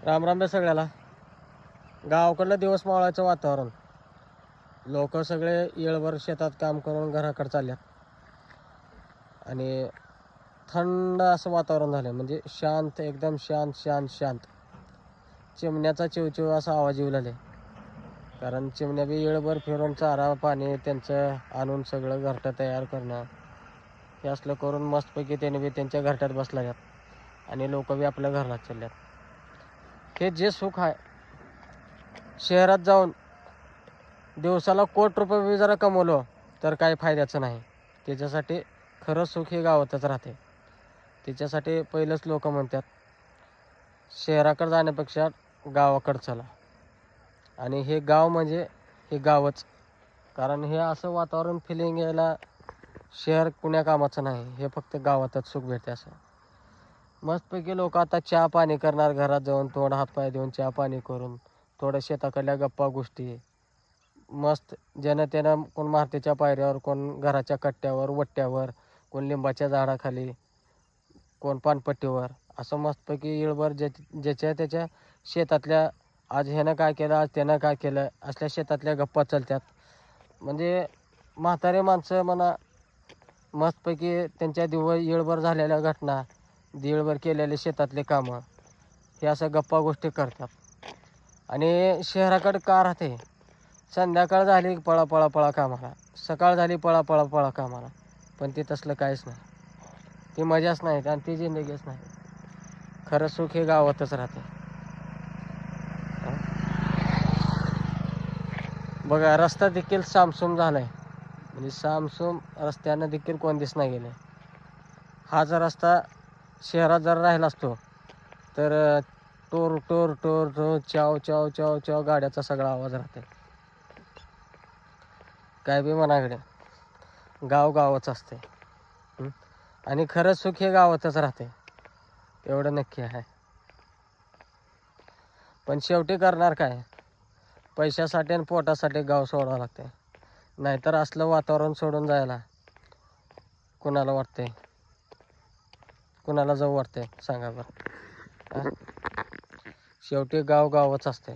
राम राम बे सगळ्याला. गावाकडलं दिवस मावळाचं वातावरण. लोक सगळे येळभर शेतात काम करून घराकडे चालल्यात आणि थंड असं वातावरण झालं. म्हणजे शांत, एकदम शांत शांत शांत. चिमण्याचा चिवचिव असा आवाज येऊ लागले. कारण चिमण्या बी येळभर फिरून चारा पाणी त्यांचं आणून सगळं घरटं तयार करणं हे असलं करून मस्तपैकी त्याने बी त्यांच्या घरट्यात बसल्यात आणि लोक बी आपल्या घरात चालल्यात. हे जे सुख आहे शहरात जाऊन दिवसाला कोट रुपये बी जरा कमवलो तर काही फायद्याचं नाही. त्याच्यासाठी खरं सुख हे गावातच राहते. त्याच्यासाठी पहिलंच लोक म्हणतात शहराकडे जाण्यापेक्षा गावाकडं चला. आणि हे गाव म्हणजे हे गावच. कारण हे असं वातावरण फिलिंग यायला शहर कुण्या कामाचं नाही. हे फक्त गावातच सुख भेटते. असं मस्तपैकी लोक आता चहा पाणी करणार, घरात जाऊन तोंड हातपाय देऊन चहा पाणी करून थोडं शेताकडल्या गप्पा गोष्टी मस्त ज्यानं त्यानं, कोण मारुतीच्या पायऱ्यावर, कोण घराच्या कट्ट्यावर वट्ट्यावर, कोण लिंबाच्या झाडाखाली, कोण पानपट्टीवर, असं मस्तपैकी येळभर ज्याच्या त्याच्या शेतातल्या आज ह्यानं काय केलं, आज त्यानं काय केलं, असल्या शेतातल्या गप्पा चालतात. म्हणजे म्हातारे माणसं म्हणा मस्तपैकी त्यांच्या येळभर झालेल्या घटना, दिवसभर केलेले शेतातले कामं हे असं गप्पा गोष्टी करतात. आणि शहराकडे का राहते, संध्याकाळ झाली पळा पळा पळा कामाला, सकाळ झाली पळा पळा पळा कामाला. पण ते तसलं काहीच नाही. ती मजाच नाही आणि ती जिंदगीच नाही. खरं सुख हे गावातच राहते. बघा रस्ता देखील सामसूम झाला आहे. म्हणजे सामसूम रस्त्यानं देखील कोण दिस नाही गेले. हा जर रस्ता शहरात जर राहिला असतो तर टोर टोर टोर टोर चाव चाव चाव चाव गाड्याचा सगळा आवाज राहते. काय बी मनाकडे गाव गावच असते. आणि खरं सुख हे गावातच राहते, एवढं नक्की आहे. पण शेवटी करणार काय, पैशासाठी आणि पोटासाठी गाव सोडावं लागते. नाहीतर असलं वातावरण सोडून जायला कुणाला वाटते, कुणाला जाऊ वाटते सांगा बरं. शेवटी गाव गावच असते.